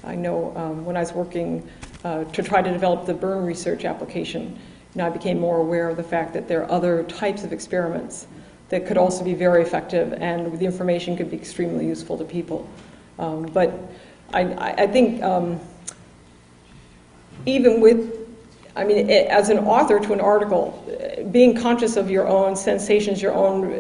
I know when I was working to try to develop the burn research application, I became more aware of the fact that there are other types of experiments that could also be very effective, and the information could be extremely useful to people. But I think even with, as an author to an article, being conscious of your own sensations, your own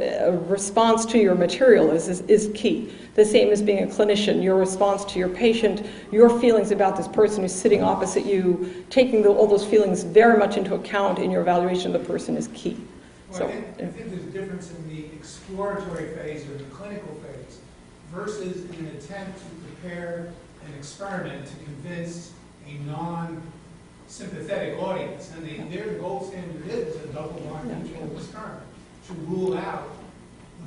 response to your material is key. The same as being a clinician, your response to your patient, your feelings about this person who's sitting opposite you, taking all those feelings very much into account in your evaluation of the person is key. Well, So, I think there's a difference in the exploratory phase or the clinical phase versus an attempt to prepare an experiment to convince a non-sympathetic audience. And their gold standard is a double-blind controlled experiment to rule out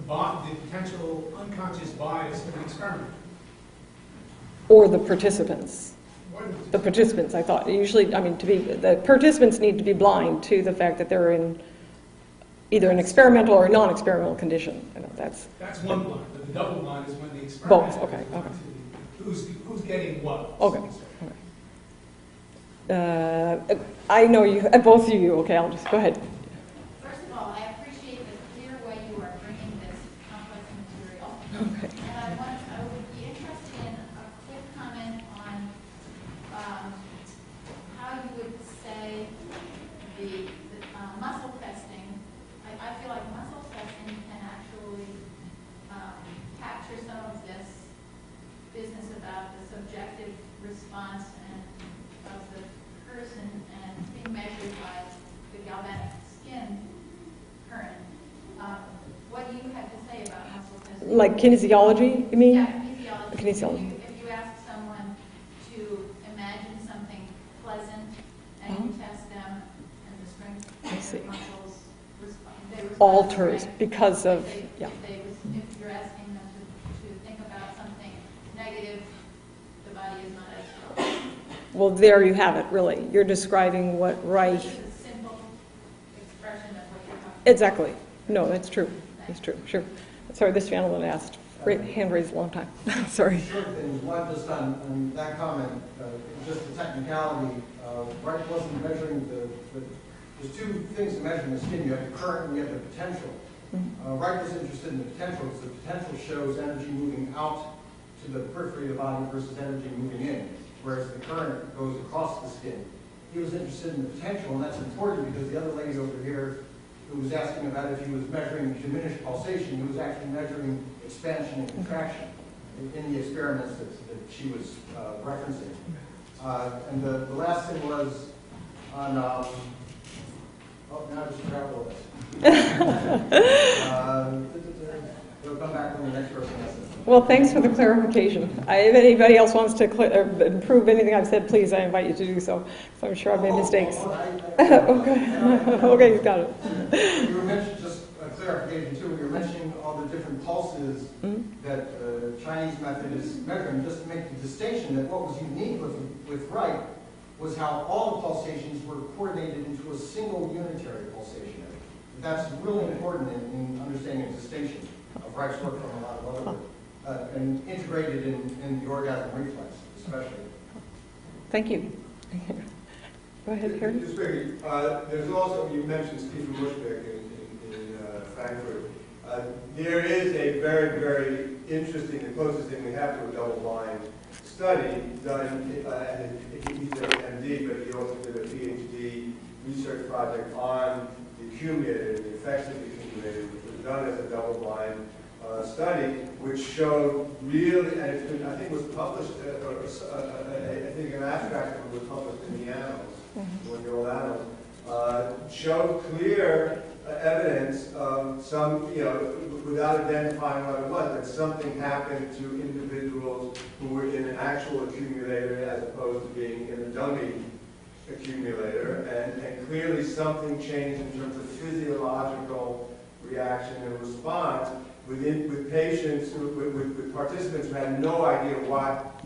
the potential unconscious bias of the experiment. or the participants. The participants, I thought, usually, the participants need to be blind to the fact that they're in either an experimental or a non-experimental condition. That's one blind, but the double blind is when the experiment. Both, okay. Who's getting what? Okay. I know you, both of you. Okay, I'll just go ahead. First of all, I appreciate the clear way you are bringing this complex material. Okay. And I would be interested in a quick comment on how you would say the muscle testing. I feel like muscle testing can actually capture some of this business about the subjective response and of the person and being measured by the galvanic skin current. What do you have to say about muscle testing? Like kinesiology, you mean? Yeah, kinesiology. Kinesiology. If you ask someone to imagine something pleasant and you test them and the strength of their muscles respond, Alters because of, yeah. If you're asking them to think about something negative, the body is not as strong. Well, there you have it, really. You're describing what Reich... It's a simple expression of what you're talking about. Exactly. No, that's true. That's true. Sure. Sorry, this gentleman asked. Hand raised a long time. Sorry. Sure things. One, just on that comment, just the technicality. Reich wasn't measuring there's two things to measure in the skin. You have the current and you have the potential. Reich was interested in the potential because the potential shows energy moving out to the periphery of the body versus energy moving in, whereas the current goes across the skin. He was interested in the potential, and that's important because the other lady over here who was asking about if he was measuring diminished pulsation, he was actually measuring expansion and contraction in the experiments that she was referencing. And the last thing was on, now I just forgot what it was. It'll come back when the next person has it. Well, thanks for the clarification. If anybody else wants to improve anything I've said, please, I invite you to do so. So I'm sure I've made mistakes. Okay, you got it. You were mentioning, just a clarification too, you were mentioning all the different pulses that the Chinese method is measuring, just to make the distinction that what was unique with Reich was how all the pulsations were coordinated into a single unitary pulsation. That's really important in understanding the distinction of Reich's work from a lot of other work. And integrated in the orgasm reflex, especially. Thank you. Go ahead, Harry. Just quickly, there's also, you mentioned Stephen Bushwick in Frankfurt. There is a very, very interesting, the closest thing we have to a double-blind study done, he's an MD, but he also did a PhD research project on the accumulator, the effects of the accumulator, which was done as a double-blind study, which showed really, and it's been, I think it was published, I think an abstract of it was published in the Annals, one of the old Annals, showed clear evidence of some, without identifying what it was, that something happened to individuals who were in an actual accumulator as opposed to being in a dummy accumulator, and clearly something changed in terms of physiological reaction and response with patients, with participants who had no idea what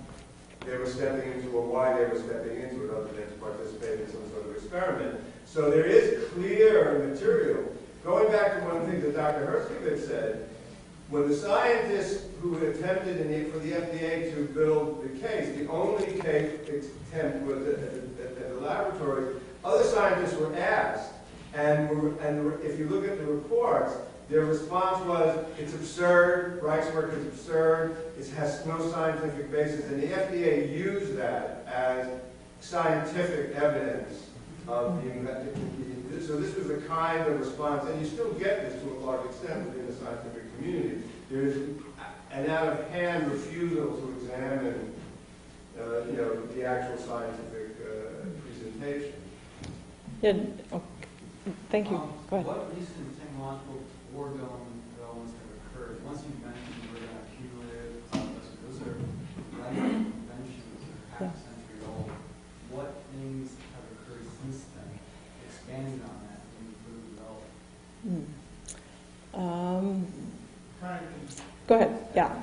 they were stepping into or why they were stepping into it other than to participate in some sort of experiment. So there is clear material. Going back to one of the things that Dr. Hertzig had said, When the scientists who attempted for the FDA to build the case, the only attempt was at the laboratories, other scientists were asked, and if you look at the reports, their response was, it's absurd, Reich's work is absurd, it has no scientific basis, and the FDA used that as scientific evidence of the, so this was the kind of response, and you still get this to a large extent within the scientific community. There's an out-of-hand refusal to examine, the actual scientific presentation. Yeah. Oh, thank you. Go ahead. What recent technological orgone developments have occurred? Once you mentioned we're going to accumulate processes, those are right inventions that are half a century old. What things have occurred since then, expanding on that in further development? Go ahead. Yeah.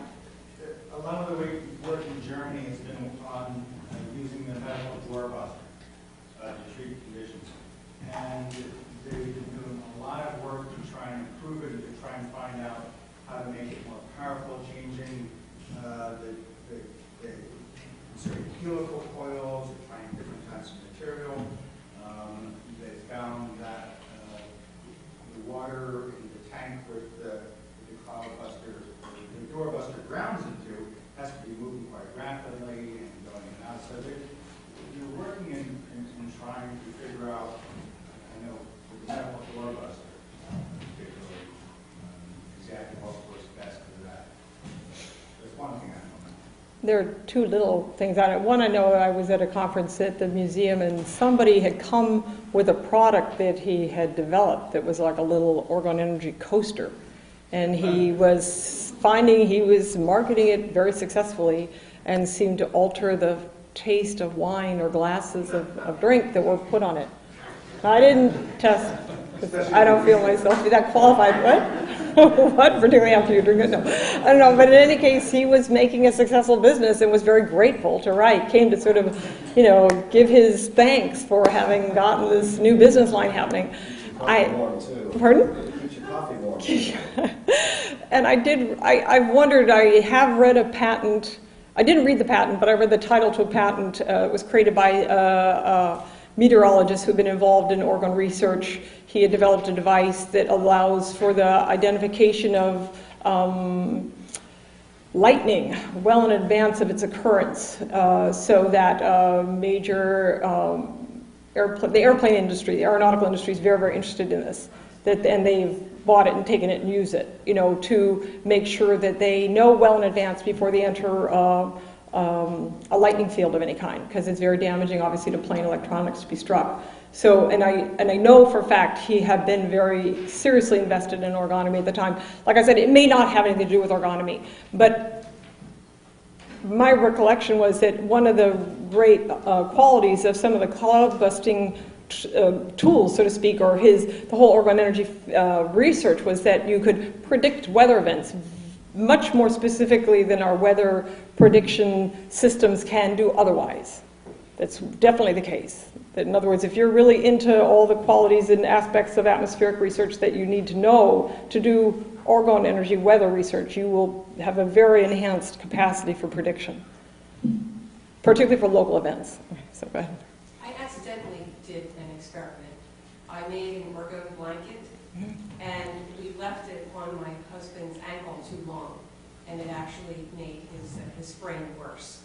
A lot of the work in Germany has been on using the metal doorbuster to treat conditions. And they've been doing a lot of work to try and improve it, to try and find out how to make it more powerful, changing the certain helical coils, trying different types of material. They found that the water in the tank with the cloudbuster, the doorbuster grounds into, has to be moving quite rapidly and going in and out. So they're working in trying to figure out, I know, with the metal doorbuster, particularly, exactly what works best for that. There's one thing I know. There are two little things on it. One, I know I was at a conference at the museum and somebody had come with a product that he had developed that was like a little orgone energy coaster. And he was finding he was marketing it very successfully and seemed to alter the taste of wine or glasses of drink that were put on it. Now, I didn't test, because I don't feel myself to be that qualified. What? What? Particularly after you drink it? No. I don't know. But in any case, he was making a successful business and was very grateful to Reich. Came to sort of, give his thanks for having gotten this new business line happening. Pardon? And I wondered, I have read a patent. I didn't read the patent, but I read the title to a patent. It was created by a meteorologist who had been involved in orgone research. He had developed a device that allows for the identification of lightning well in advance of its occurrence, so that major the airplane industry, the aeronautical industry is very, very interested in this. And they've bought it and taken it and use it, to make sure that they know well in advance before they enter a lightning field of any kind, because it's very damaging, obviously, to plane electronics to be struck. So, and I know for a fact he had been very seriously invested in orgonomy at the time. Like I said, it may not have anything to do with orgonomy, but my recollection was that one of the great qualities of some of the cloud-busting tools, so to speak, or the whole orgone energy research was that you could predict weather events much more specifically than our weather prediction systems can do otherwise. That's definitely the case. That in other words, if you're really into all the qualities and aspects of atmospheric research that you need to know to do orgone energy weather research, you will have a very enhanced capacity for prediction, particularly for local events. Okay, so go ahead. I accidentally did an experiment. I made an orgone blanket, and we left it on my husband's ankle too long, and it actually made his sprain worse.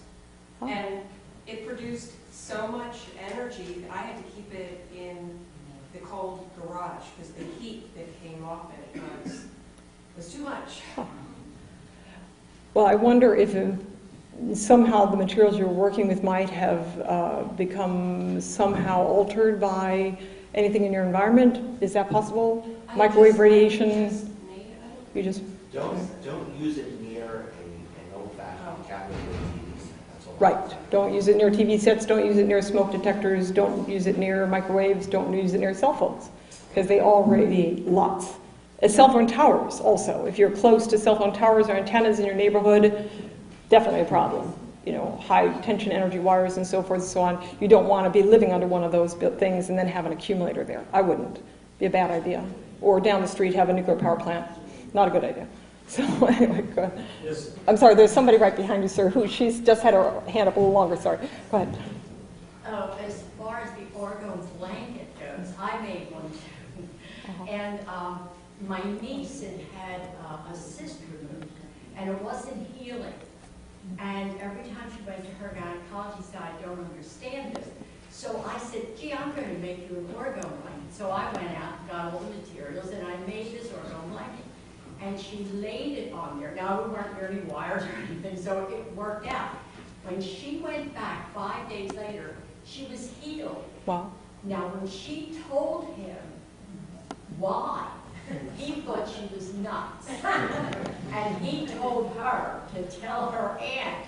Oh. And it produced so much energy that I had to keep it in the cold garage because the heat that came off it was too much. Well, I wonder if somehow the materials you're working with might have become somehow altered by anything in your environment. Is that possible? Microwave radiation? You just don't use it near an old-fashioned cabinet with TVs. That's all. right. Don't use it near TV sets. Don't use it near smoke detectors. Don't use it near microwaves. Don't use it near cell phones because they all radiate lots. Cell phone towers also. If you're close to cell phone towers or antennas in your neighborhood, definitely a problem. High tension energy wires and so forth and so on. You don't want to be living under one of those things and then have an accumulator there. I wouldn't. Be a bad idea. Or down the street have a nuclear power plant. Not a good idea. So anyway, go ahead. Yes. I'm sorry, there's somebody right behind you, sir, who she's just had her hand up a little longer. Sorry. Go ahead. As far as the orgone blanket goes, I made one too. And my niece had a cyst removed, and it wasn't healing. And every time she went to her gynecologist, she said, I don't understand this. So I said, gee, I'm going to make you an orgone blanket. So I went out and got all the materials, and I made this orgone blanket. And she laid it on there. Now, there weren't any wires or anything, so it worked out. When she went back 5 days later, she was healed. Wow. Now, when she told him why, he thought she was nuts. And he told her to tell her aunt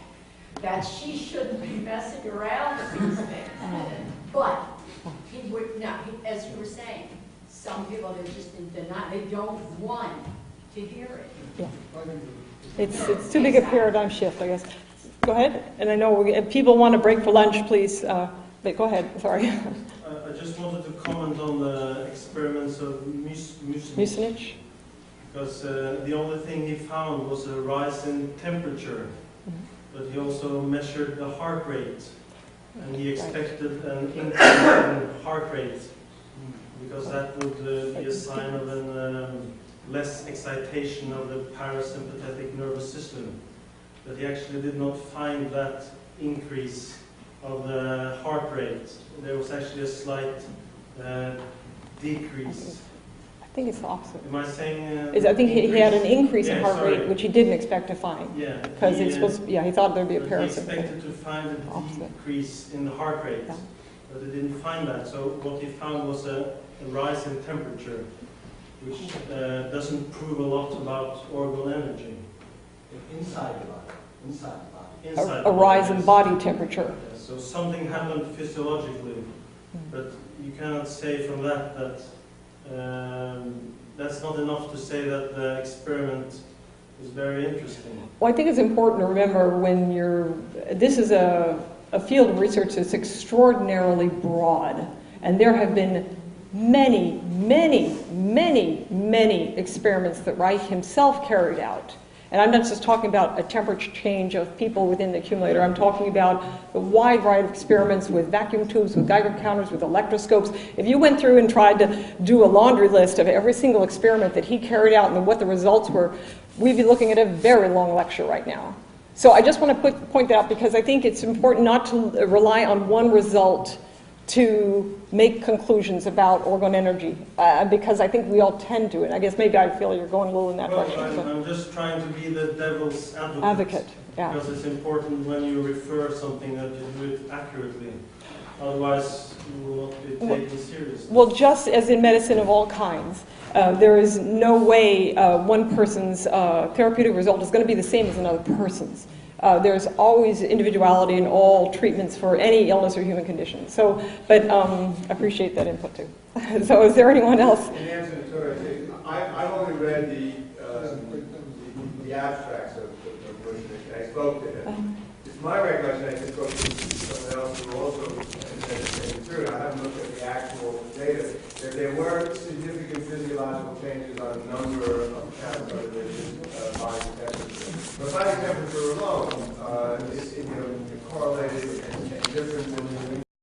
that she shouldn't be messing around with these things. But he would not, as you were saying, some people are just in denial. They don't want to hear it. Yeah. It's too big a paradigm shift, I guess. Go ahead. And I know if people want to break for lunch, please. But go ahead. Sorry. I just wanted to comment on the experiments of Mucinich. Because the only thing he found was a rise in temperature. But he also measured the heart rate. And he expected an increase in heart rate. Because that would be a sign of an less excitation of the parasympathetic nervous system. But he actually did not find that increase of the heart rate. There was actually a slight decrease. I think it's the opposite. Am I saying? I think he had an increase in Yeah, heart sorry. rate, which he didn't expect to find. Yeah. Because it's supposed to, he thought there'd be a He parasympathetic. expected to find a Opposite. decrease in the heart rate, Yeah. but he didn't find that. So what he found was a rise in temperature, which doesn't prove a lot about orgone energy. Inside the body. Inside the body. Inside A the rise in yes. body temperature. Yeah, so something happened physiologically, but you cannot say from that that that's not enough to say that the experiment is very interesting. Well, I think it's important to remember when this is a field of research that's extraordinarily broad, and there have been many, many, many, many experiments that Reich himself carried out. And I'm not just talking about a temperature change of people within the accumulator. I'm talking about a wide variety of experiments with vacuum tubes, with Geiger counters, with electroscopes. If you went through and tried to do a laundry list of every single experiment that he carried out and what the results were, we'd be looking at a very long lecture right now. So I just want to point that out because I think it's important not to rely on one result to make conclusions about orgone energy, because I think we all tend to, and I guess maybe I feel you're going a little in that Well, direction. I'm just trying to be the devil's advocate. Advocate, yeah. Because it's important when you refer something that you do it accurately. Otherwise, you will not be taken seriously. Well, just as in medicine of all kinds, there is no way one person's therapeutic result is going to be the same as another person's. There's always individuality in all treatments for any illness or human condition. So, but I appreciate that input too. So is there anyone else? In answer to Tori, I've only read the abstracts of Bush, and I spoke to him. It's my recollection, I just spoke to someone else who also said the same thing. I haven't looked at the actual data. That there were significant physiological changes on a number of counts.